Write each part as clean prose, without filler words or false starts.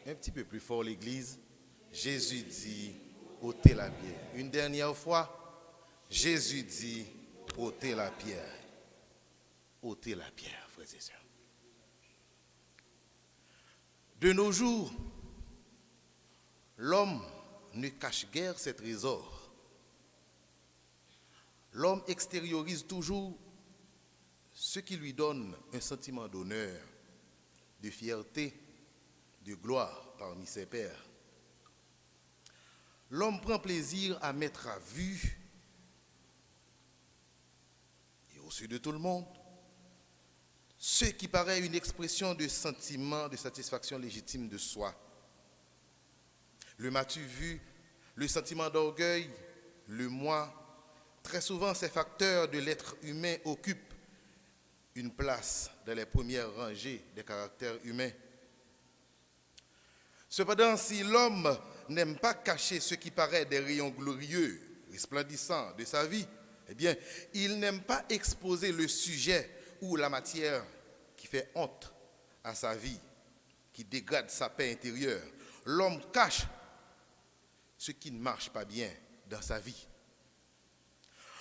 Un petit peu plus fort l'église. Jésus dit, ôtez la pierre. Une dernière fois, Jésus dit, ôtez la pierre. Ôtez la pierre, frères et sœurs. De nos jours, l'homme ne cache guère ses trésors. L'homme extériorise toujours ce qui lui donne un sentiment d'honneur, de fierté, de gloire parmi ses pairs. L'homme prend plaisir à mettre à vue et aux yeux de tout le monde ce qui paraît une expression de sentiment de satisfaction légitime de soi. Le m'as-tu vu, le sentiment d'orgueil, le moi, très souvent ces facteurs de l'être humain occupent une place dans les premières rangées des caractères humains. Cependant, si l'homme n'aime pas cacher ce qui paraît des rayons glorieux, resplendissants de sa vie, eh bien, il n'aime pas exposer le sujet ou la matière qui fait honte à sa vie, qui dégrade sa paix intérieure. L'homme cache ce qui ne marche pas bien dans sa vie.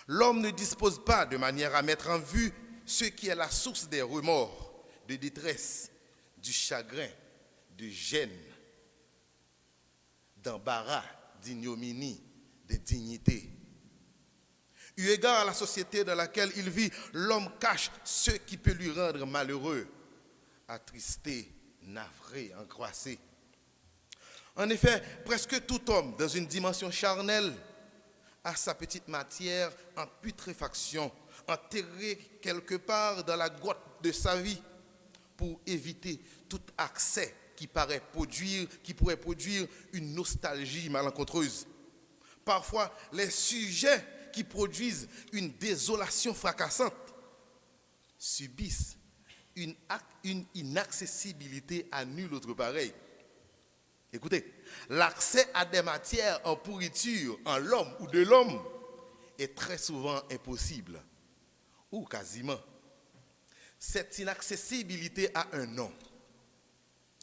L'homme ne dispose pas de manière à mettre en vue ce qui est la source des remords, de détresse, du chagrin, de gêne, d'embarras, d'ignominie, d'indignité. Eu égard à la société dans laquelle il vit, l'homme cache ce qui peut lui rendre malheureux, attristé, navré, angoissé. En effet, presque tout homme dans une dimension charnelle a sa petite matière en putréfaction, enterrée quelque part dans la grotte de sa vie pour éviter tout accès qui pourrait produire une nostalgie malencontreuse. Parfois, les sujets qui produisent une désolation fracassante subissent une inaccessibilité à nul autre pareil. Écoutez, l'accès à des matières en pourriture en l'homme ou de l'homme est très souvent impossible, ou quasiment. Cette inaccessibilité a un nom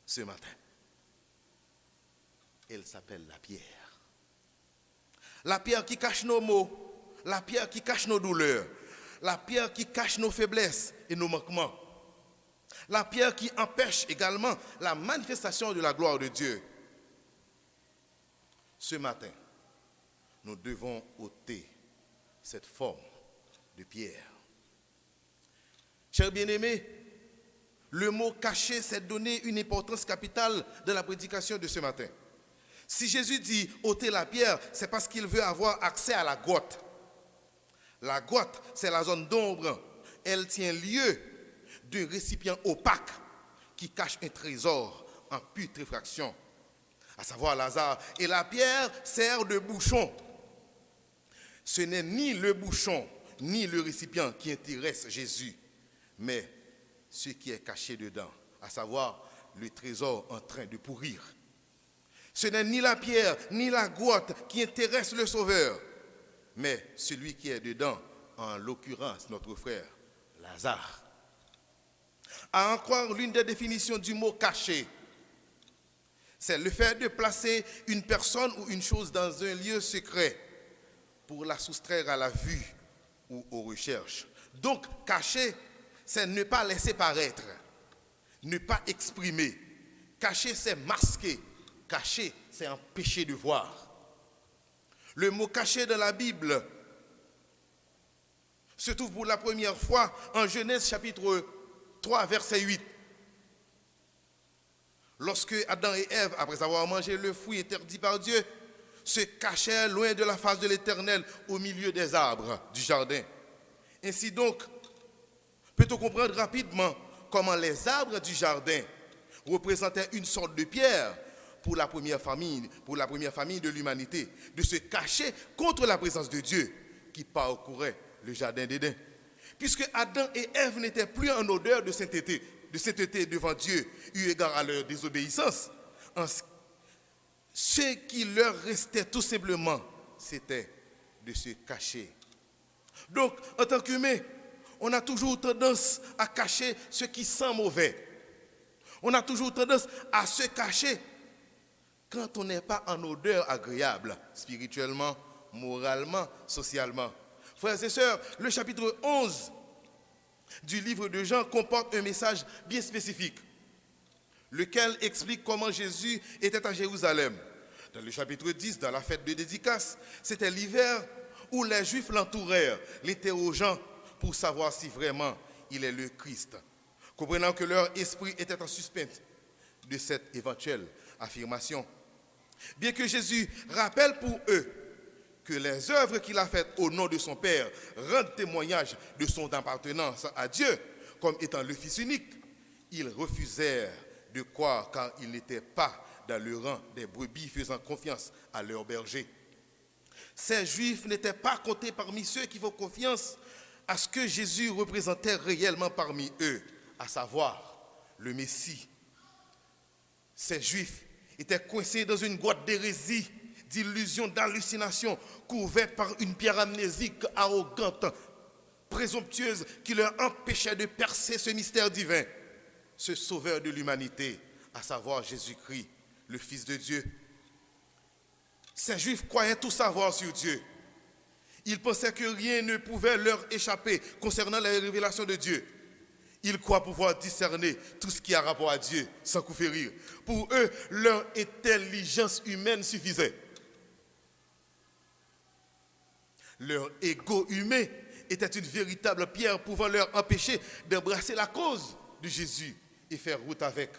ce matin. Elle s'appelle la pierre. La pierre qui cache nos maux, la pierre qui cache nos douleurs, la pierre qui cache nos faiblesses et nos manquements, la pierre qui empêche également la manifestation de la gloire de Dieu. Ce matin, nous devons ôter cette forme de pierre. Chers bien-aimés, le mot caché s'est donné une importance capitale dans la prédication de ce matin. Si Jésus dit ôter la pierre, c'est parce qu'il veut avoir accès à la grotte. La grotte, c'est la zone d'ombre. Elle tient lieu d'un récipient opaque qui cache un trésor en putréfaction, à savoir Lazare. Et la pierre sert de bouchon. Ce n'est ni le bouchon, ni le récipient qui intéresse Jésus, mais ce qui est caché dedans, à savoir le trésor en train de pourrir. Ce n'est ni la pierre, ni la grotte qui intéresse le Sauveur, mais celui qui est dedans, en l'occurrence notre frère Lazare. À en croire l'une des définitions du mot caché, c'est le fait de placer une personne ou une chose dans un lieu secret pour la soustraire à la vue ou aux recherches. Donc, cacher, c'est ne pas laisser paraître, ne pas exprimer. Cacher, c'est masquer. Cacher, c'est empêcher de voir. Le mot caché dans la Bible se trouve pour la première fois en Genèse chapitre 3, verset 8. Lorsque Adam et Ève, après avoir mangé le fruit interdit par Dieu, se cachèrent loin de la face de l'Éternel au milieu des arbres du jardin. Ainsi donc, peut-on comprendre rapidement comment les arbres du jardin représentaient une sorte de pierre pour la première famille de l'humanité, de se cacher contre la présence de Dieu qui parcourait le jardin d'Éden. Puisque Adam et Ève n'étaient plus en odeur de sainteté devant Dieu, eu égard à leur désobéissance, ce qui leur restait tout simplement, c'était de se cacher. Donc, en tant qu'humain, on a toujours tendance à cacher ce qui sent mauvais. On a toujours tendance à se cacher quand on n'est pas en odeur agréable, spirituellement, moralement, socialement. Frères et sœurs, le chapitre 11 du livre de Jean comporte un message bien spécifique, lequel explique comment Jésus était à Jérusalem. Dans le chapitre 10, dans la fête de dédicace, c'était l'hiver où les Juifs l'entourèrent, l'interrogeant pour savoir si vraiment il est le Christ. Comprenant que leur esprit était en suspens de cette éventuelle affirmation. Bien que Jésus rappelle pour eux que les œuvres qu'il a faites au nom de son Père rendent témoignage de son appartenance à Dieu comme étant le Fils unique, ils refusèrent de croire car ils n'étaient pas dans le rang des brebis faisant confiance à leur berger. Ces Juifs n'étaient pas comptés parmi ceux qui font confiance à ce que Jésus représentait réellement parmi eux, à savoir le Messie. Ces Juifs étaient coincés dans une grotte d'hérésie, d'illusions, d'hallucinations, couverts par une pierre amnésique, arrogante, présomptueuse, qui leur empêchait de percer ce mystère divin, ce sauveur de l'humanité, à savoir Jésus-Christ, le Fils de Dieu. Ces Juifs croyaient tout savoir sur Dieu. Ils pensaient que rien ne pouvait leur échapper concernant la révélation de Dieu. Ils croient pouvoir discerner tout ce qui a rapport à Dieu sans coup férir. Pour eux, leur intelligence humaine suffisait. Leur ego humain était une véritable pierre pouvant leur empêcher d'embrasser la cause de Jésus et faire route avec.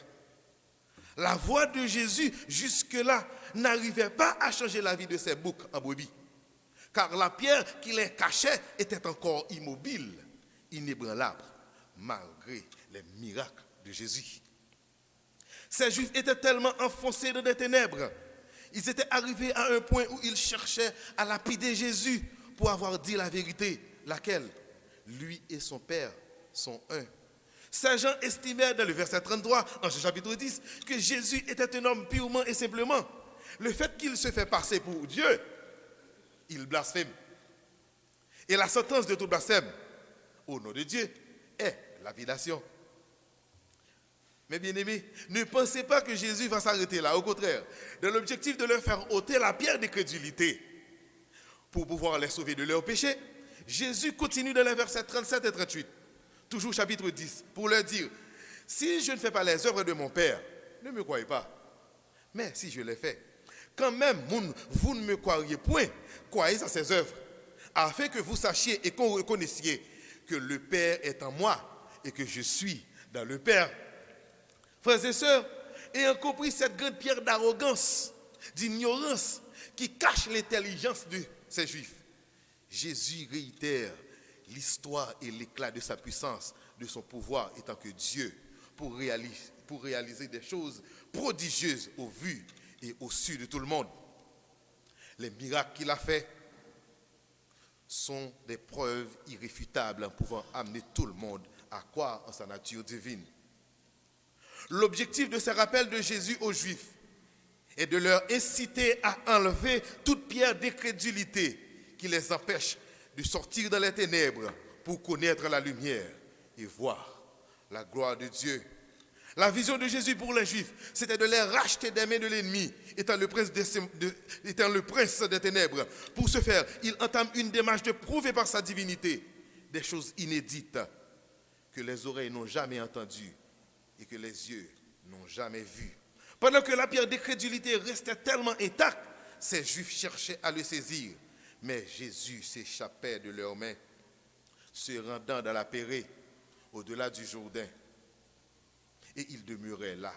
La voix de Jésus, jusque-là, n'arrivait pas à changer la vie de ces boucs en brebis. Car la pierre qui les cachait était encore immobile, inébranlable, malgré les miracles de Jésus. Ces Juifs étaient tellement enfoncés dans des ténèbres. Ils étaient arrivés à un point où ils cherchaient à lapider Jésus pour avoir dit la vérité, laquelle, lui et son Père, sont un. Ces gens estimaient dans le verset 33, en ce chapitre 10, que Jésus était un homme purement et simplement. Le fait qu'il se fait passer pour Dieu, il blasphème. Et la sentence de tout blasphème, au nom de Dieu, est lapidation. Mais bien aimés, ne pensez pas que Jésus va s'arrêter là. Au contraire, dans l'objectif de leur faire ôter la pierre d'incrédulité pour pouvoir les sauver de leurs péchés, Jésus continue dans les versets 37 et 38, toujours chapitre 10, pour leur dire, si je ne fais pas les œuvres de mon Père, ne me croyez pas. Mais si je les fais, quand même vous ne me croiriez point, croyez à ses œuvres, afin que vous sachiez et qu'on reconnaissiez que le Père est en moi et que je suis dans le Père. Frères et sœurs, ayant compris cette grande pierre d'arrogance, d'ignorance qui cache l'intelligence de ces Juifs, Jésus réitère l'histoire et l'éclat de sa puissance, de son pouvoir étant que Dieu, pour réaliser des choses prodigieuses au vu et au su de tout le monde. Les miracles qu'il a faits sont des preuves irréfutables en pouvant amener tout le monde à croire en sa nature divine. L'objectif de ces rappels de Jésus aux Juifs est de leur inciter à enlever toute pierre d'incrédulité qui les empêche de sortir dans les ténèbres pour connaître la lumière et voir la gloire de Dieu. La vision de Jésus pour les Juifs, c'était de les racheter des mains de l'ennemi, étant le prince des ténèbres. Pour ce faire, il entame une démarche de prouver par sa divinité des choses inédites que les oreilles n'ont jamais entendues et que les yeux n'ont jamais vues. Pendant que la pierre d'incrédulité restait tellement intacte, ces Juifs cherchaient à le saisir. Mais Jésus s'échappait de leurs mains, se rendant dans la Pérée, au-delà du Jourdain. Et il demeurait là.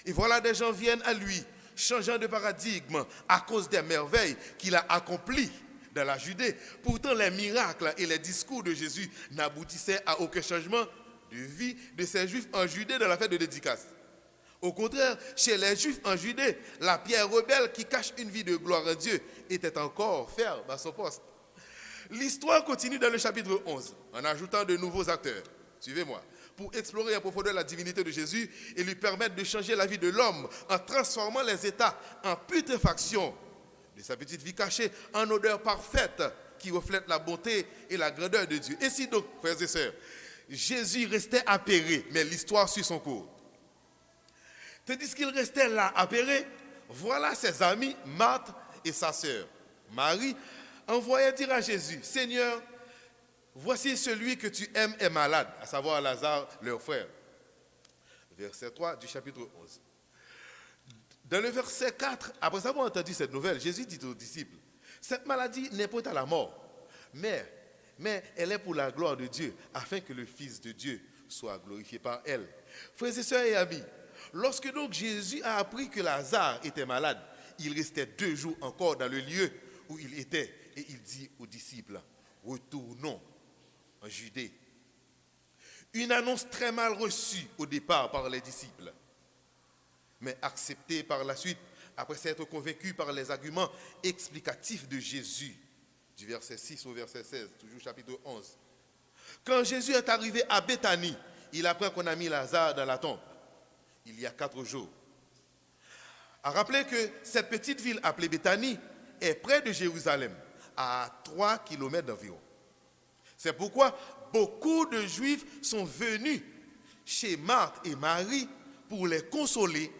Et voilà, des gens viennent à lui, changeant de paradigme à cause des merveilles qu'il a accomplies dans la Judée. Pourtant, les miracles et les discours de Jésus n'aboutissaient à aucun changement de vie de ces Juifs en Judée dans la fête de dédicace. Au contraire, chez les Juifs en Judée, la pierre rebelle qui cache une vie de gloire à Dieu était encore ferme à son poste. L'histoire continue dans le chapitre 11, en ajoutant de nouveaux acteurs. Suivez-moi. Pour explorer en profondeur la divinité de Jésus et lui permettre de changer la vie de l'homme en transformant les états en putréfaction de sa petite vie cachée en odeur parfaite qui reflète la bonté et la grandeur de Dieu. Ainsi donc, frères et sœurs, Jésus restait apéré, mais l'histoire suit son cours. Tandis qu'il restait là apeuré, voilà ses amis, Marthe et sa sœur. Marie envoya dire à Jésus, Seigneur, voici celui que tu aimes est malade, à savoir Lazare, leur frère. Verset 3 du chapitre 11. Dans le verset 4, après avoir entendu cette nouvelle, Jésus dit aux disciples, cette maladie n'est pas à la mort, mais elle est pour la gloire de Dieu, afin que le Fils de Dieu soit glorifié par elle. Frères et sœurs et amis, lorsque donc Jésus a appris que Lazare était malade, il restait 2 jours encore dans le lieu où il était, et il dit aux disciples, retournons en Judée. Une annonce très mal reçue au départ par les disciples, mais acceptée par la suite, après s'être convaincu par les arguments explicatifs de Jésus, du verset 6 au verset 16, toujours chapitre 11. Quand Jésus est arrivé à Béthanie, il apprend qu'on a mis Lazare dans la tombe, il y a 4 jours. À rappeler que cette petite ville appelée Béthanie est près de Jérusalem, à 3 kilomètres d'environ. C'est pourquoi beaucoup de Juifs sont venus chez Marthe et Marie pour les consoler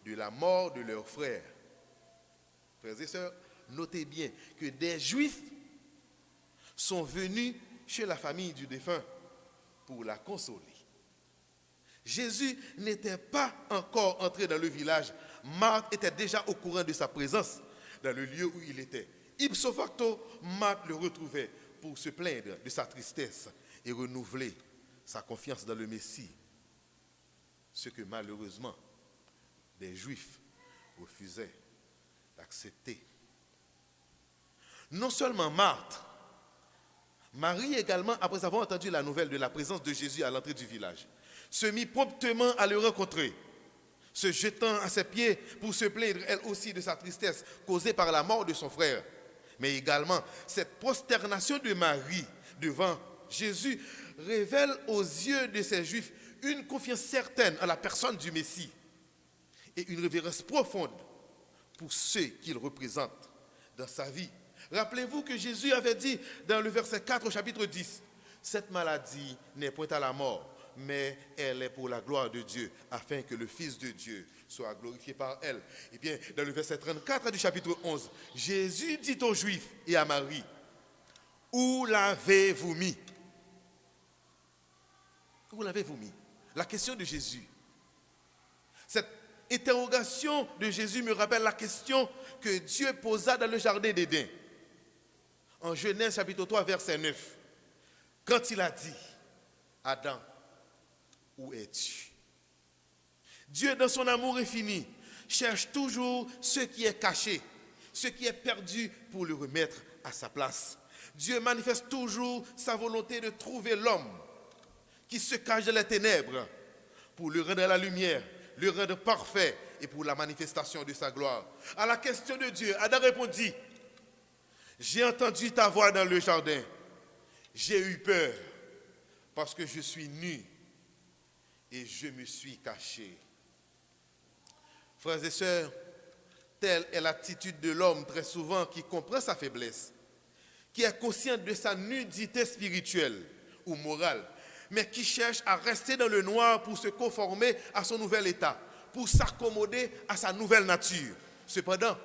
de la mort de leur frère. Frères et sœurs, notez bien que des Juifs sont venus chez la famille du défunt pour la consoler. Jésus n'était pas encore entré dans le village. Marthe était déjà au courant de sa présence dans le lieu où il était. Ipso facto, Marthe le retrouvait pour se plaindre de sa tristesse et renouveler sa confiance dans le Messie. Ce que malheureusement, des Juifs refusaient d'accepter. Non seulement Marthe, Marie également, après avoir entendu la nouvelle de la présence de Jésus à l'entrée du village, se mit promptement à le rencontrer, se jetant à ses pieds pour se plaindre elle aussi de sa tristesse causée par la mort de son frère. Mais également, cette prosternation de Marie devant Jésus révèle aux yeux de ces Juifs une confiance certaine en la personne du Messie et une révérence profonde pour ceux qu'il représente dans sa vie. Rappelez-vous que Jésus avait dit dans le verset 4 au chapitre 10, « Cette maladie n'est point à la mort, mais elle est pour la gloire de Dieu, afin que le Fils de Dieu soit glorifié par elle. » Et bien, dans le verset 34 du chapitre 11, Jésus dit aux Juifs et à Marie, « Où l'avez-vous mis ?» Où l'avez-vous mis? La question de Jésus. Cette interrogation de Jésus me rappelle la question que Dieu posa dans le jardin d'Éden. En Genèse chapitre 3, verset 9. Quand il a dit, « Adam, où es-tu » Dieu, dans son amour infini, cherche toujours ce qui est caché, ce qui est perdu pour le remettre à sa place. Dieu manifeste toujours sa volonté de trouver l'homme qui se cache dans les ténèbres pour le rendre à la lumière, le rendre parfait et pour la manifestation de sa gloire. À la question de Dieu, Adam répondit, « J'ai entendu ta voix dans le jardin, j'ai eu peur parce que je suis nu et je me suis caché. » Frères et sœurs, telle est l'attitude de l'homme très souvent qui comprend sa faiblesse, qui est conscient de sa nudité spirituelle ou morale, mais qui cherche à rester dans le noir pour se conformer à son nouvel état, pour s'accommoder à sa nouvelle nature. Cependant,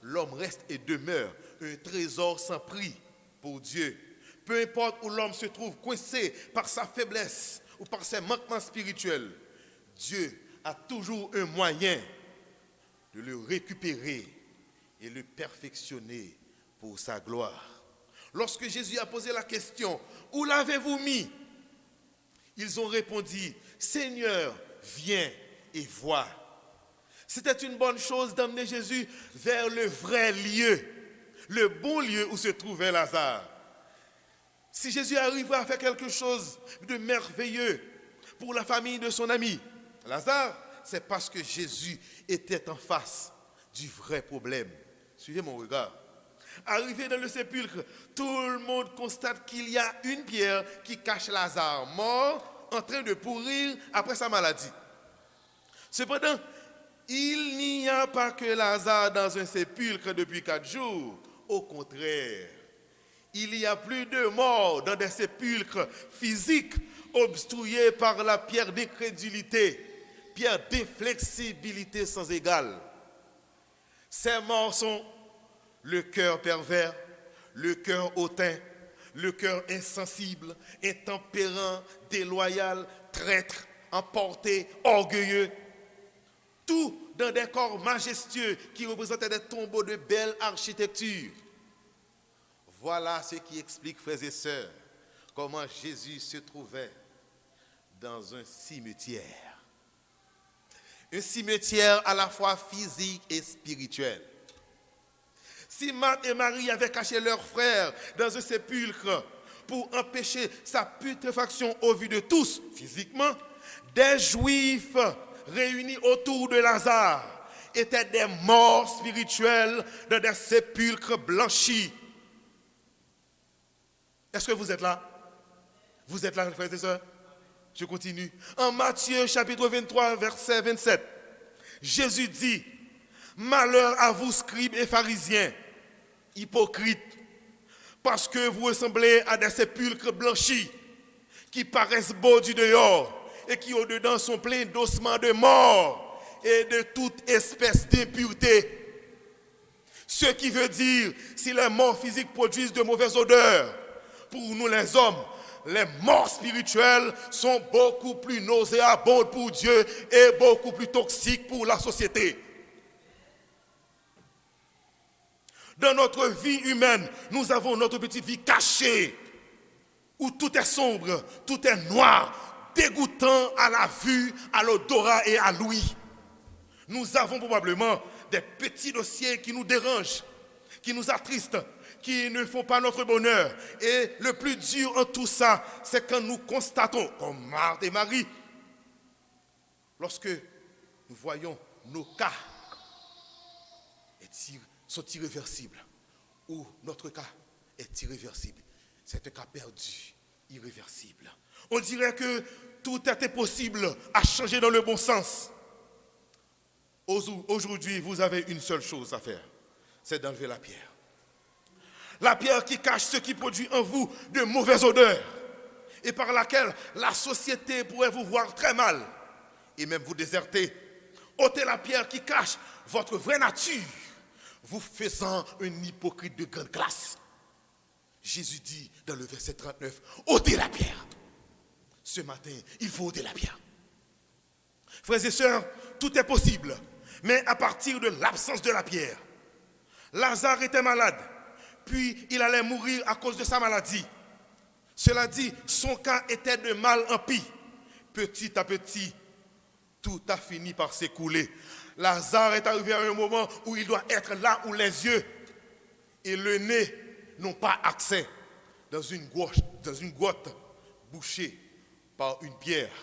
l'homme reste et demeure un trésor sans prix pour Dieu. Peu importe où l'homme se trouve coincé par sa faiblesse ou par ses manquements spirituels, Dieu a toujours un moyen de le récupérer et le perfectionner pour sa gloire. Lorsque Jésus a posé la question, « Où l'avez-vous mis ?» Ils ont répondu, « Seigneur, viens et vois. » C'était une bonne chose d'emmener Jésus vers le vrai lieu, le bon lieu où se trouvait Lazare. Si Jésus arrivait à faire quelque chose de merveilleux pour la famille de son ami Lazare, c'est parce que Jésus était en face du vrai problème. Suivez mon regard. Arrivé dans le sépulcre, tout le monde constate qu'il y a une pierre qui cache Lazare, mort, en train de pourrir après sa maladie. Cependant, il n'y a pas que Lazare dans un sépulcre depuis 4 jours. Au contraire, il y a plus de morts dans des sépulcres physiques obstrués par la pierre d'incrédulité pierre d'inflexibilité sans égale. Ces morts sont le cœur pervers, le cœur hautain, le cœur insensible, intempérant, déloyal, traître, emporté, orgueilleux. Tout dans des corps majestueux qui représentaient des tombeaux de belle architecture. Voilà ce qui explique, frères et sœurs, comment Jésus se trouvait dans un cimetière. Un cimetière à la fois physique et spirituel. Si Marthe et Marie avaient caché leur frère dans un sépulcre pour empêcher sa putréfaction au vu de tous, physiquement, des Juifs réunis autour de Lazare étaient des morts spirituels dans des sépulcres blanchis. Est-ce que vous êtes là? Vous êtes là, frères et sœurs? Je continue. En Matthieu chapitre 23, verset 27, Jésus dit, « Malheur à vous, scribes et pharisiens, hypocrites, parce que vous ressemblez à des sépulcres blanchis qui paraissent beaux du dehors et qui au-dedans sont pleins d'ossements de mort et de toute espèce d'impureté. » Ce qui veut dire, si les morts physiques produisent de mauvaises odeurs, pour nous les hommes, les morts spirituelles sont beaucoup plus nauséabondes pour Dieu et beaucoup plus toxiques pour la société. Dans notre vie humaine, nous avons notre petite vie cachée, où tout est sombre, tout est noir, dégoûtant à la vue, à l'odorat et à l'ouïe. Nous avons probablement des petits dossiers qui nous dérangent, qui nous attristent, qui ne font pas notre bonheur. Et le plus dur en tout ça, c'est quand nous constatons, comme Marthe et Marie, lorsque nous voyons nos cas sont irréversibles, ou notre cas est irréversible. C'est un cas perdu, irréversible. On dirait que tout était possible à changer dans le bon sens. Aujourd'hui, vous avez une seule chose à faire, c'est d'enlever la pierre. La pierre qui cache ce qui produit en vous de mauvaises odeurs et par laquelle la société pourrait vous voir très mal et même vous déserter. Ôtez la pierre qui cache votre vraie nature, vous faisant un hypocrite de grande classe. Jésus dit dans le verset 39, ôtez la pierre. Ce matin, il faut ôter la pierre. Frères et sœurs, tout est possible, mais à partir de l'absence de la pierre. Lazare était malade, puis il allait mourir à cause de sa maladie. Cela dit, son cas était de mal en pis. Petit à petit, tout a fini par s'écouler. Lazare est arrivé à un moment où il doit être là où les yeux et le nez n'ont pas accès, dans une grotte bouchée par une pierre.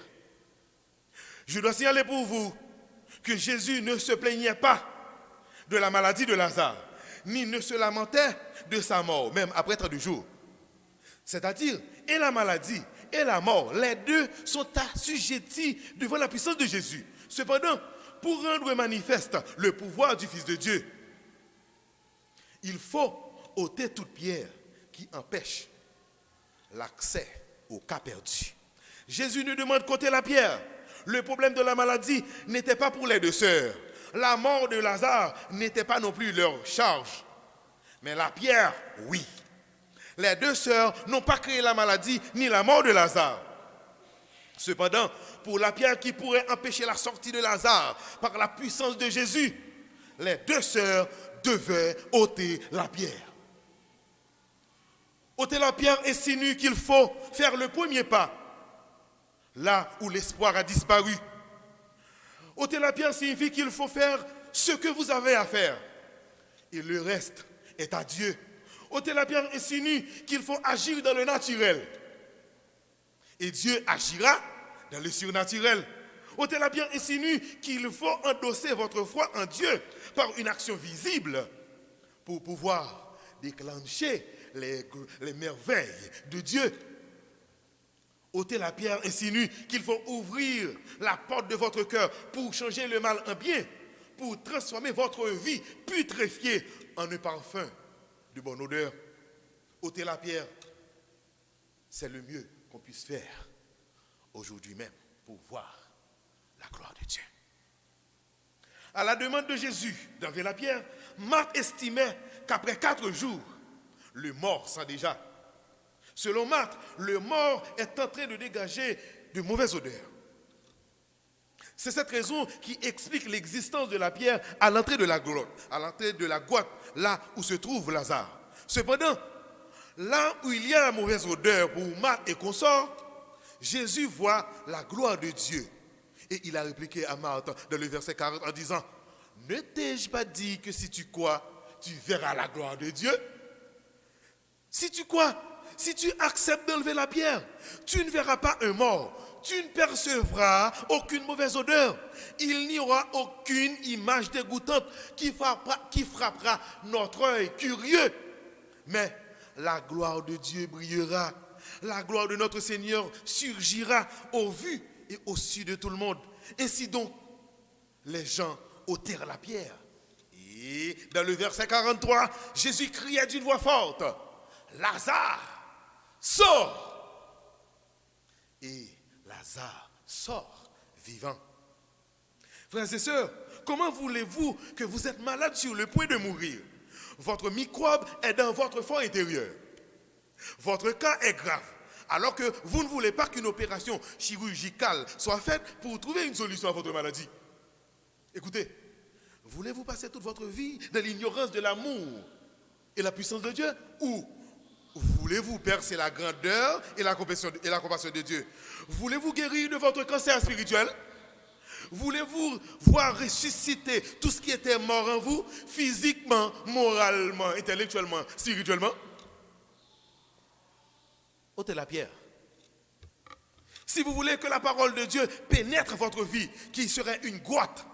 Je dois signaler pour vous que Jésus ne se plaignait pas de la maladie de Lazare, ni ne se lamentait de sa mort, même après 32 jours. C'est-à-dire, et la maladie et la mort, les deux sont assujettis devant la puissance de Jésus. Cependant, pour rendre manifeste le pouvoir du Fils de Dieu, il faut ôter toute pierre qui empêche l'accès au cas perdu. Jésus ne demande qu'ôter la pierre. Le problème de la maladie n'était pas pour les deux sœurs. La mort de Lazare n'était pas non plus leur charge. Mais la pierre, oui. Les deux sœurs n'ont pas créé la maladie ni la mort de Lazare. Cependant, pour la pierre qui pourrait empêcher la sortie de Lazare par la puissance de Jésus, les deux sœurs devaient ôter la pierre. Ôter la pierre insinue qu'il faut faire le premier pas, là où l'espoir a disparu. Ôter la pierre signifie qu'il faut faire ce que vous avez à faire. Et le reste est à Dieu. Ôter la pierre insinue qu'il faut agir dans le naturel. Et Dieu agira dans le surnaturel. Ôter la pierre insinue qu'il faut endosser votre foi en Dieu par une action visible pour pouvoir déclencher les merveilles de Dieu. Ôtez la pierre insinue qu'il faut ouvrir la porte de votre cœur pour changer le mal en bien, pour transformer votre vie putréfiée en un parfum de bonne odeur. Ôtez la pierre, c'est le mieux qu'on puisse faire aujourd'hui même pour voir la gloire de Dieu. À la demande de Jésus d'enlever la pierre, Marc estimait qu'après 4 jours, le mort sent déjà. Selon Marc, le mort est en train de dégager de mauvaises odeurs. C'est cette raison qui explique l'existence de la pierre à l'entrée de la grotte, là où se trouve Lazare. Cependant, là où il y a la mauvaise odeur pour Marc et consorts, Jésus voit la gloire de Dieu. Et il a répliqué à Marthe dans le verset 40 en disant, « Ne t'ai-je pas dit que si tu crois, tu verras la gloire de Dieu ?» Si tu crois, si tu acceptes d'enlever la pierre, tu ne verras pas un mort. Tu ne percevras aucune mauvaise odeur. Il n'y aura aucune image dégoûtante qui frappera notre œil curieux. Mais la gloire de Dieu brillera. La gloire de notre Seigneur surgira au vu et au su de tout le monde. Ainsi donc, les gens ôtèrent la pierre. Et dans le verset 43, Jésus criait d'une voix forte, « Lazare, sors !» Et Lazare sort vivant. Frères et sœurs, comment voulez-vous que vous êtes malade sur le point de mourir? Votre microbe est dans votre fort intérieur. Votre cas est grave, alors que vous ne voulez pas qu'une opération chirurgicale soit faite pour trouver une solution à votre maladie. Écoutez, voulez-vous passer toute votre vie dans l'ignorance de l'amour et la puissance de Dieu, ou voulez-vous percer la grandeur et la compassion de Dieu? Voulez-vous guérir de votre cancer spirituel? Voulez-vous voir ressusciter tout ce qui était mort en vous, physiquement, moralement, intellectuellement, spirituellement? Ôtez la pierre. Si vous voulez que la parole de Dieu pénètre votre vie, qui serait une grotte,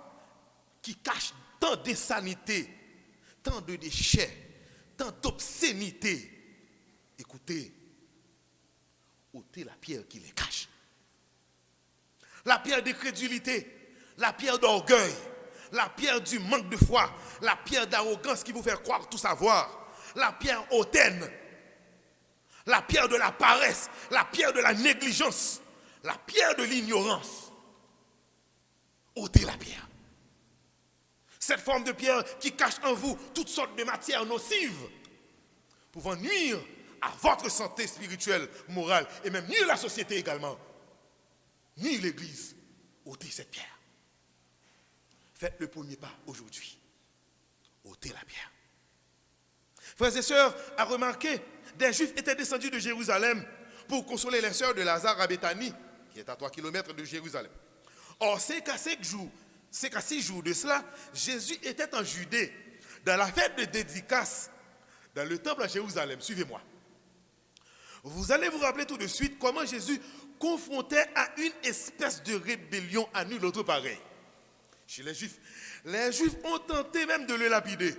qui cache tant d'insanité, tant de déchets, tant d'obscénité, écoutez, ôtez la pierre qui les cache. La pierre d'incrédulité, la pierre d'orgueil, la pierre du manque de foi, la pierre d'arrogance qui vous fait croire tout savoir, la pierre hautaine, la pierre de la paresse, la pierre de la négligence, la pierre de l'ignorance. Ôtez la pierre. Cette forme de pierre qui cache en vous toutes sortes de matières nocives, pouvant nuire à votre santé spirituelle, morale, et même nuire la société également, nuire l'Église. Ôtez cette pierre. Faites le premier pas aujourd'hui. Ôtez la pierre. Frères et sœurs, à remarquer, des Juifs étaient descendus de Jérusalem pour consoler les sœurs de Lazare à Béthanie, qui est à 3 kilomètres de Jérusalem. Or, c'est qu'à 6 jours de cela, Jésus était en Judée, dans la fête de dédicace, dans le temple à Jérusalem. Suivez-moi. Vous allez vous rappeler tout de suite comment Jésus confrontait à une espèce de rébellion à nul autre pareil. Chez les Juifs ont tenté même de le lapider.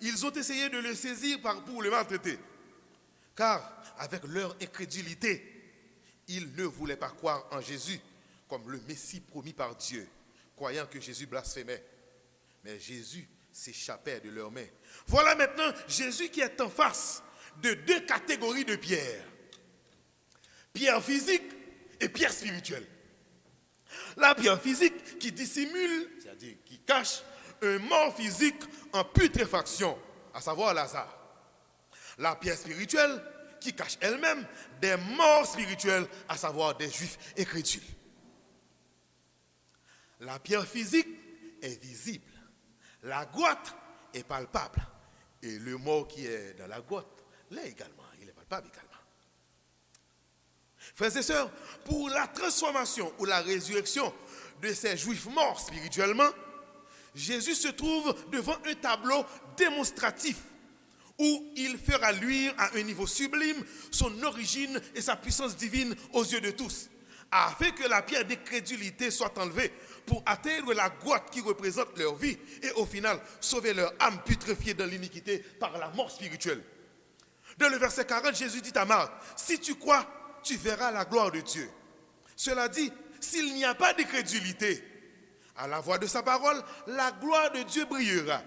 Ils ont essayé de le saisir pour le maltraiter. Car avec leur incrédulité, ils ne voulaient pas croire en Jésus comme le Messie promis par Dieu, croyant que Jésus blasphémait. Mais Jésus s'échappait de leurs mains. Voilà maintenant Jésus qui est en face de 2 catégories de pierres. Pierre physique et pierre spirituelle. La pierre physique qui dissimule, c'est-à-dire qui cache un mort physique en putréfaction, à savoir Lazare. La pierre spirituelle qui cache elle-même des morts spirituels, à savoir des Juifs incrédules. La pierre physique est visible, la grotte est palpable, et le mort qui est dans la grotte l'est également, il est palpable également. Frères et sœurs, pour la transformation ou la résurrection de ces Juifs morts spirituellement, Jésus se trouve devant un tableau démonstratif où il fera luire à un niveau sublime son origine et sa puissance divine aux yeux de tous, afin que la pierre d'incrédulité soit enlevée pour atteindre la grotte qui représente leur vie et au final sauver leur âme putréfiée dans l'iniquité par la mort spirituelle. Dans le verset 40, Jésus dit à Marc, « Si tu crois, tu verras la gloire de Dieu. » Cela dit, s'il n'y a pas d'incrédulité, à la voix de sa parole, la gloire de Dieu brillera.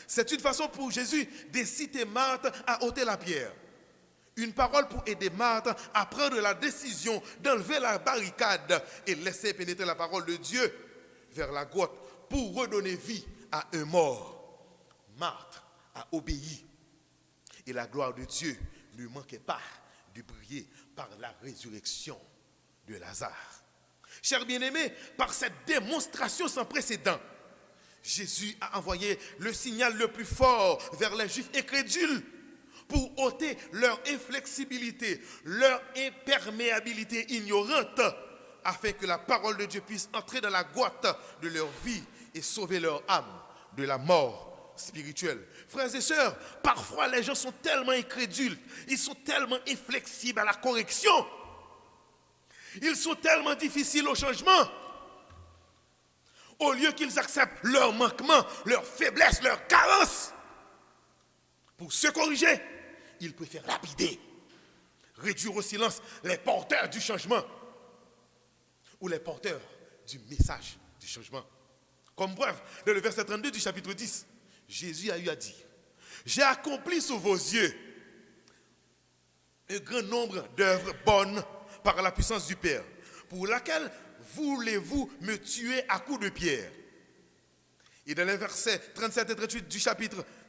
C'est une façon pour Jésus d'inciter Marthe à ôter la pierre. Une parole pour aider Marthe à prendre la décision d'enlever la barricade et laisser pénétrer la parole de Dieu vers la grotte pour redonner vie à un mort. Marthe a obéi et la gloire de Dieu ne manquait pas de briller par la résurrection de Lazare. Chers bien-aimés, par cette démonstration sans précédent, Jésus a envoyé le signal le plus fort vers les Juifs incrédules pour ôter leur inflexibilité, leur imperméabilité ignorante, afin que la parole de Dieu puisse entrer dans la grotte de leur vie et sauver leur âme de la mort spirituelle. Frères et sœurs, parfois les gens sont tellement incrédules, ils sont tellement inflexibles à la correction, ils sont tellement difficiles au changement. Au lieu qu'ils acceptent leurs manquements, leurs faiblesses, leurs carences, pour se corriger, ils préfèrent lapider, réduire au silence les porteurs du changement ou les porteurs du message du changement. Comme preuve, dans le verset 32 du chapitre 10, Jésus a eu à dire: j'ai accompli sous vos yeux un grand nombre d'œuvres bonnes par la puissance du Père, pour laquelle voulez-vous me tuer à coups de pierre? Et dans les versets 37 et 38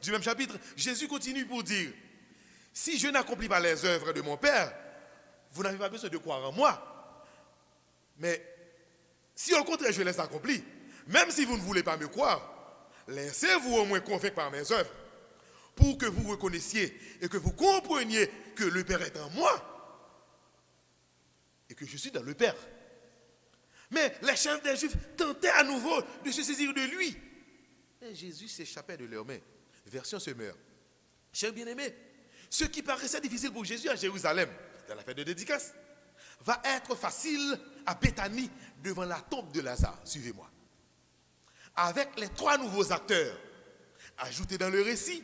du même chapitre, Jésus continue pour dire: si je n'accomplis pas les œuvres de mon Père, vous n'avez pas besoin de croire en moi. Mais si au contraire je les accomplis, même si vous ne voulez pas me croire, laissez-vous au moins convaincre par mes œuvres, pour que vous reconnaissiez et que vous compreniez que le Père est en moi et que je suis dans le Père. Mais les chefs des Juifs tentaient à nouveau de se saisir de lui. Et Jésus s'échappait de leurs mains. Version semeur. Chers bien-aimés, ce qui paraissait difficile pour Jésus à Jérusalem, dans la fête de dédicace, va être facile à Béthanie devant la tombe de Lazare. Suivez-moi. Avec les 3 nouveaux acteurs ajoutés dans le récit,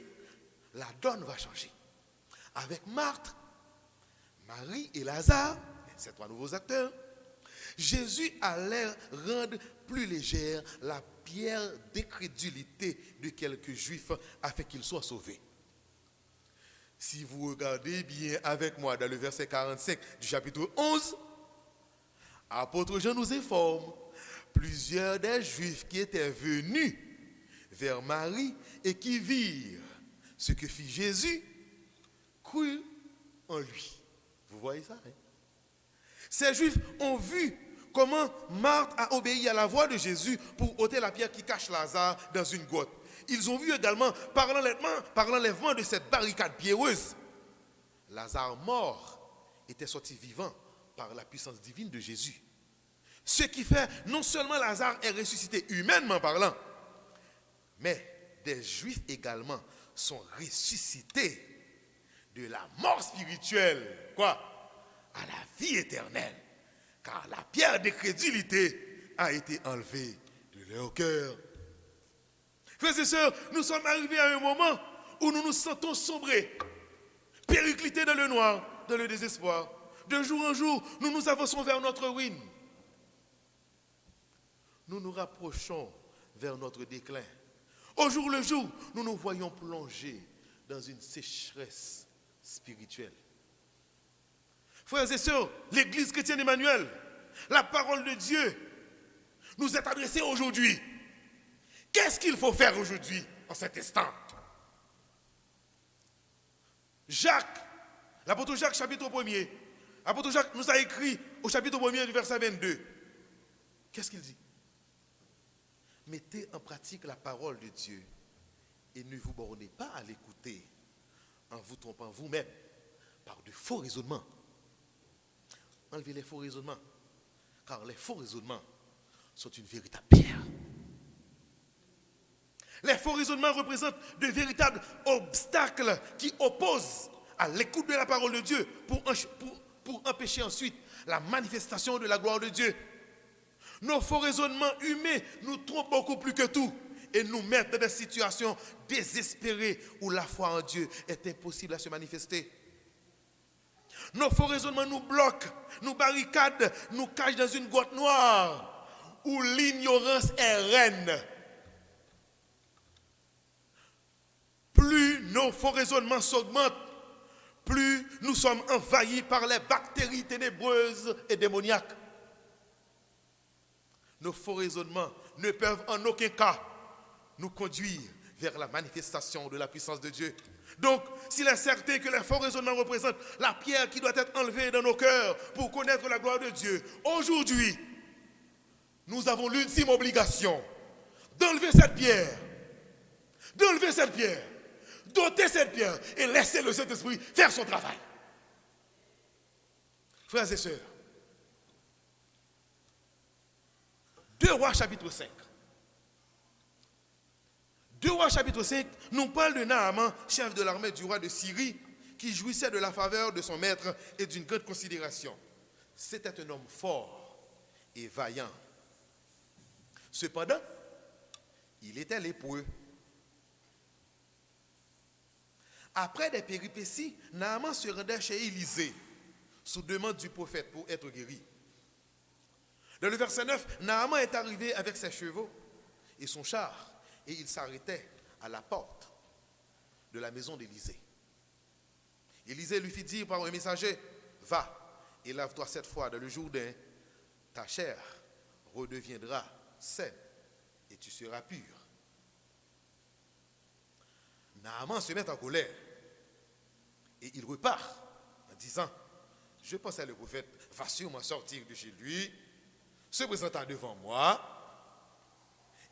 la donne va changer. Avec Marthe, Marie et Lazare, ces 3 nouveaux acteurs, Jésus allait rendre plus légère la pierre d'incrédulité de quelques Juifs afin qu'ils soient sauvés. Si vous regardez bien avec moi dans le verset 45 du chapitre 11, apôtre Jean nous informe: plusieurs des Juifs qui étaient venus vers Marie et qui virent ce que fit Jésus crurent en lui. Vous voyez ça, hein? Ces Juifs ont vu comment Marthe a obéi à la voix de Jésus pour ôter la pierre qui cache Lazare dans une grotte. Ils ont vu également, par l'enlèvement de cette barricade pierreuse, Lazare mort était sorti vivant par la puissance divine de Jésus. Ce qui fait, non seulement Lazare est ressuscité humainement parlant, mais des Juifs également sont ressuscités de la mort spirituelle, à la vie éternelle, car la pierre d'incrédulité a été enlevée de leur cœur. Frères et sœurs, nous sommes arrivés à un moment où nous nous sentons sombrer, périclités dans le noir, dans le désespoir. De jour en jour, nous nous avançons vers notre ruine. Nous nous rapprochons vers notre déclin. Au jour le jour, nous nous voyons plonger dans une sécheresse spirituelle. Frères et sœurs, l'Église chrétienne Emmanuel, la parole de Dieu nous est adressée aujourd'hui. Qu'est-ce qu'il faut faire aujourd'hui, en cet instant? Jacques, l'apôtre Jacques, chapitre 1er, l'apôtre Jacques nous a écrit au chapitre 1er du verset 22. Qu'est-ce qu'il dit? Mettez en pratique la parole de Dieu et ne vous bornez pas à l'écouter en vous trompant vous-même par de faux raisonnements. Enlevez les faux raisonnements, car les faux raisonnements sont une véritable pierre. Les faux raisonnements représentent de véritables obstacles qui opposent à l'écoute de la parole de Dieu pour empêcher ensuite la manifestation de la gloire de Dieu. Nos faux raisonnements humains nous trompent beaucoup plus que tout et nous mettent dans des situations désespérées où la foi en Dieu est impossible à se manifester. Nos faux raisonnements nous bloquent, nous barricadent, nous cachent dans une grotte noire où l'ignorance est reine. Plus nos faux raisonnements s'augmentent, plus nous sommes envahis par les bactéries ténébreuses et démoniaques. Nos faux raisonnements ne peuvent en aucun cas nous conduire vers la manifestation de la puissance de Dieu. Donc, s'il est certain que les forts raisonnements représentent la pierre qui doit être enlevée dans nos cœurs pour connaître la gloire de Dieu, aujourd'hui, nous avons l'ultime obligation d'enlever cette pierre, doter cette pierre et laisser le Saint-Esprit faire son travail. Frères et sœurs, 2 Rois chapitre 5. 2 Rois chapitre 5 nous parle de Naaman, chef de l'armée du roi de Syrie, qui jouissait de la faveur de son maître et d'une grande considération. C'était un homme fort et vaillant. Cependant, il était lépreux. Après des péripéties, Naaman se rendait chez Élisée, sous demande du prophète pour être guéri. Dans le verset 9, Naaman est arrivé avec ses chevaux et son char, et il s'arrêtait à la porte de la maison d'Élisée. Élisée lui fit dire par un messager, va et lave-toi 7 fois dans le Jourdain, ta chair redeviendra saine et tu seras pur. Naaman se met en colère et il repart en disant, je pensais que le prophète va sûrement sortir de chez lui, se présenta devant moi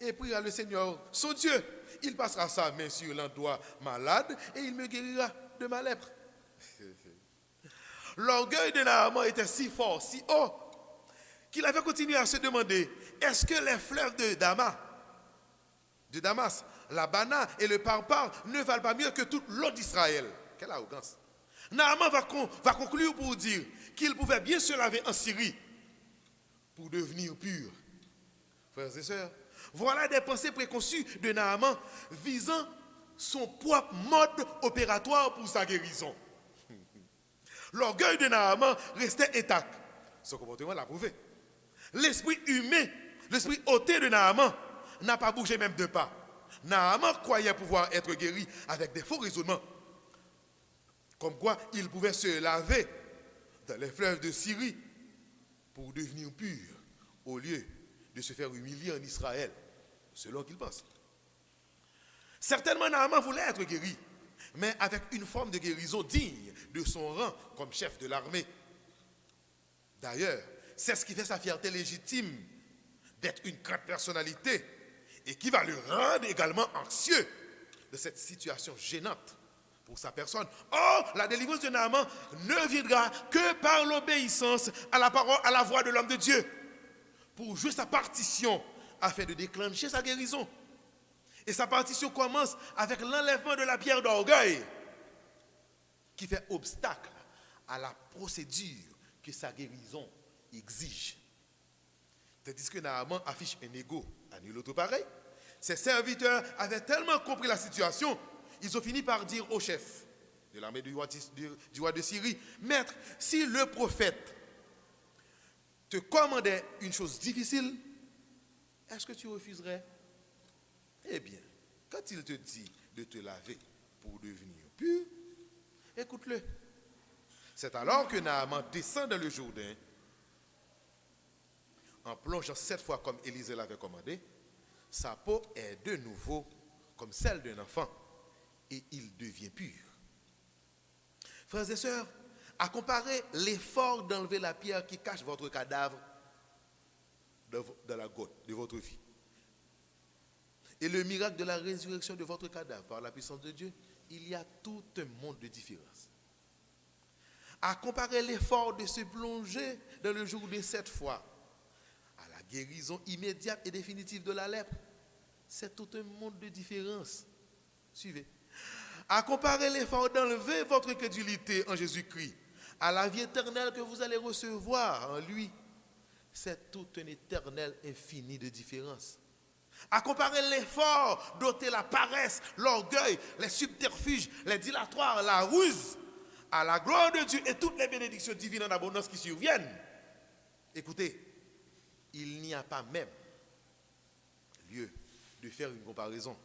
et priera le Seigneur, son Dieu. Il passera sa main sur l'endroit malade et il me guérira de ma lèpre. L'orgueil de Naaman était si fort, si haut, qu'il avait continué à se demander, est-ce que les fleuves de Damas, l'Abana et le Parpar ne valent pas mieux que toute l'eau d'Israël? Quelle arrogance. Naaman va conclure pour dire qu'il pouvait bien se laver en Syrie pour devenir pur. Frères et sœurs, voilà des pensées préconçues de Naaman visant son propre mode opératoire pour sa guérison. L'orgueil de Naaman restait intact. Son comportement l'a prouvé. L'esprit humain, l'esprit ôté de Naaman n'a pas bougé même de pas. Naaman croyait pouvoir être guéri avec des faux raisonnements. Comme quoi il pouvait se laver dans les fleuves de Syrie pour devenir pur au lieu de se faire humilier en Israël, selon qu'il pense. Certainement Naaman voulait être guéri, mais avec une forme de guérison digne de son rang comme chef de l'armée. D'ailleurs, c'est ce qui fait sa fierté légitime d'être une grande personnalité et qui va le rendre également anxieux de cette situation gênante pour sa personne. Or, la délivrance de Naaman ne viendra que par l'obéissance à la parole, à la voix de l'homme de Dieu, pour jouer sa partition afin de déclencher sa guérison. Et sa partition commence avec l'enlèvement de la pierre d'orgueil qui fait obstacle à la procédure que sa guérison exige. Tandis que Naaman affiche un ego à nul autre pareil, ses serviteurs avaient tellement compris la situation, ils ont fini par dire au chef de l'armée du roi de Syrie, maître, si le prophète te commandait une chose difficile, est-ce que tu refuserais? Eh bien, quand il te dit de te laver pour devenir pur, écoute-le. C'est alors que Naaman descend dans le Jourdain, en plongeant 7 fois comme Élisée l'avait commandé, sa peau est de nouveau comme celle d'un enfant et il devient pur. Frères et sœurs, à comparer l'effort d'enlever la pierre qui cache votre cadavre dans la goutte de votre vie et le miracle de la résurrection de votre cadavre par la puissance de Dieu, il y a tout un monde de différence. À comparer l'effort de se plonger dans le jour de 7 fois à la guérison immédiate et définitive de la lèpre, c'est tout un monde de différence. Suivez. À comparer l'effort d'enlever votre crédulité en Jésus-Christ à la vie éternelle que vous allez recevoir en lui, c'est tout un éternel infini de différence. À comparer l'effort d'ôter la paresse, l'orgueil, les subterfuges, les dilatoires, la ruse, à la gloire de Dieu et toutes les bénédictions divines en abondance qui surviennent. Écoutez, il n'y a pas même lieu de faire une comparaison.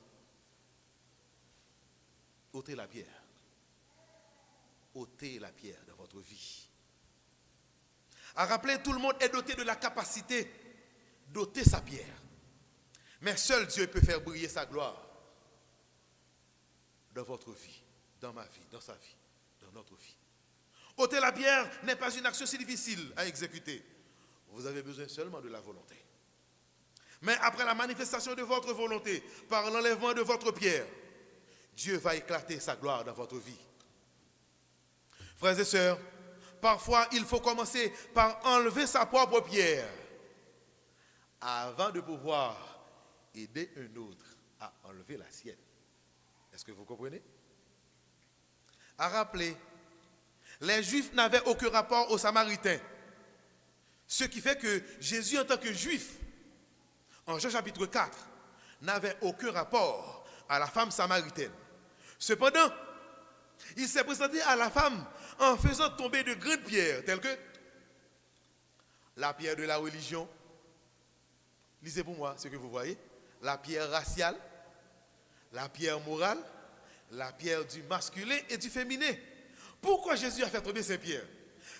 Ôtez la pierre. Ôtez la pierre dans votre vie. À rappeler, tout le monde est doté de la capacité d'ôter sa pierre. Mais seul Dieu peut faire briller sa gloire dans votre vie, dans ma vie, dans sa vie, dans notre vie. Ôter la pierre n'est pas une action si difficile à exécuter. Vous avez besoin seulement de la volonté. Mais après la manifestation de votre volonté, par l'enlèvement de votre pierre, Dieu va éclater sa gloire dans votre vie. Frères et sœurs, parfois il faut commencer par enlever sa propre pierre avant de pouvoir aider un autre à enlever la sienne. Est-ce que vous comprenez? À rappeler, les Juifs n'avaient aucun rapport aux Samaritains. Ce qui fait que Jésus, en tant que Juif, en Jean chapitre 4, n'avait aucun rapport à la femme samaritaine. Cependant, il s'est présenté à la femme en faisant tomber de grandes pierres, telles que la pierre de la religion. Lisez pour moi ce que vous voyez. La pierre raciale, la pierre morale, la pierre du masculin et du féminin. Pourquoi Jésus a fait tomber ces pierres?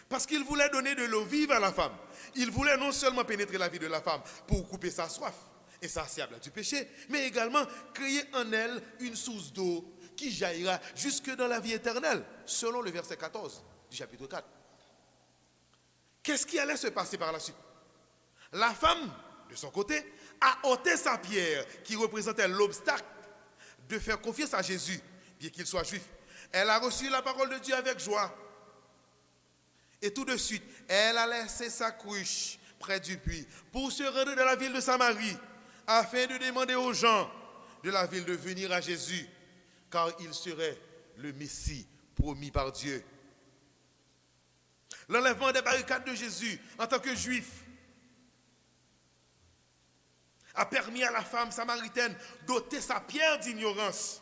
Parce qu'il voulait donner de l'eau vive à la femme. Il voulait non seulement pénétrer la vie de la femme pour couper sa soif et saciable du péché, mais également créer en elle une source d'eau qui jaillira jusque dans la vie éternelle, selon le verset 14 du chapitre 4. Qu'est-ce qui allait se passer par la suite? La femme, de son côté, a ôté sa pierre qui représentait l'obstacle de faire confiance à Jésus, bien qu'il soit juif. Elle a reçu la parole de Dieu avec joie. Et tout de suite, elle a laissé sa cruche près du puits pour se rendre dans la ville de Samarie, afin de demander aux gens de la ville de venir à Jésus, car il serait le Messie promis par Dieu. L'enlèvement des barricades de Jésus en tant que juif a permis à la femme samaritaine d'ôter sa pierre d'ignorance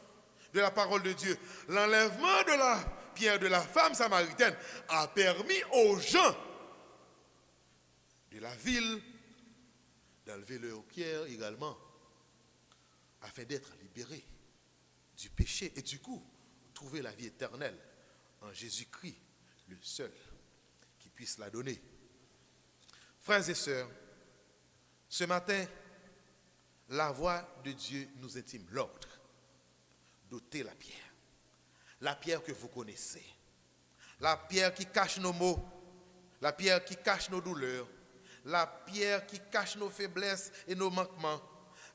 de la parole de Dieu. L'enlèvement de la pierre de la femme samaritaine a permis aux gens de la ville d'enlever leur pierre également, afin d'être libérés du péché et du coup trouver la vie éternelle en Jésus-Christ, le seul qui puisse la donner. Frères et sœurs, ce matin, la voix de Dieu nous intime l'ordre d'ôter la pierre que vous connaissez, la pierre qui cache nos maux, la pierre qui cache nos douleurs, la pierre qui cache nos faiblesses et nos manquements,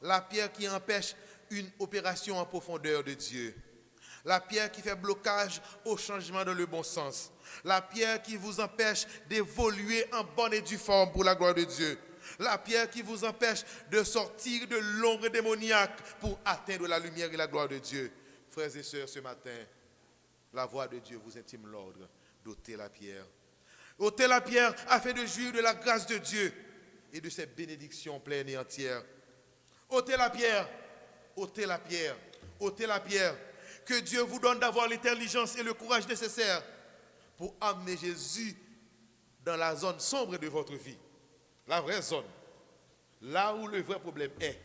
la pierre qui empêche une opération en profondeur de Dieu, la pierre qui fait blocage au changement dans le bon sens, la pierre qui vous empêche d'évoluer en bonne et due forme pour la gloire de Dieu, la pierre qui vous empêche de sortir de l'ombre démoniaque pour atteindre la lumière et la gloire de Dieu. Frères et sœurs, ce matin, la voix de Dieu vous intime l'ordre d'ôter la pierre. Ôtez la pierre afin de jouir de la grâce de Dieu et de ses bénédictions pleines et entières. Ôtez la pierre, ôtez la pierre, ôtez la pierre. Que Dieu vous donne d'avoir l'intelligence et le courage nécessaires pour amener Jésus dans la zone sombre de votre vie. La vraie zone, là où le vrai problème est.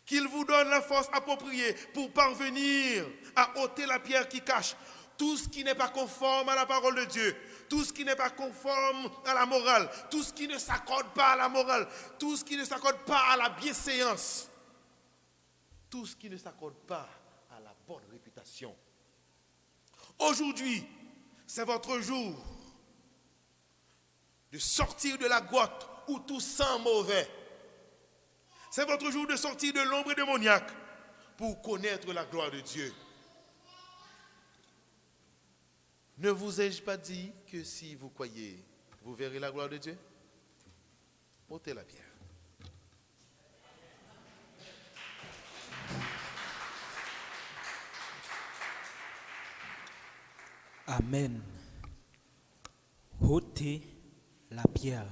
Qu'il vous donne la force appropriée pour parvenir à ôter la pierre qui cache tout ce qui n'est pas conforme à la parole de Dieu, tout ce qui n'est pas conforme à la morale, tout ce qui ne s'accorde pas à la morale, tout ce qui ne s'accorde pas à la bienséance, tout ce qui ne s'accorde pas à la bonne réputation. Aujourd'hui, c'est votre jour de sortir de la grotte où tout sent mauvais. C'est votre jour de sortir de l'ombre démoniaque pour connaître la gloire de Dieu. Ne vous ai-je pas dit que si vous croyez, vous verrez la gloire de Dieu? Ôtez la pierre. Amen. Ôtez la pierre.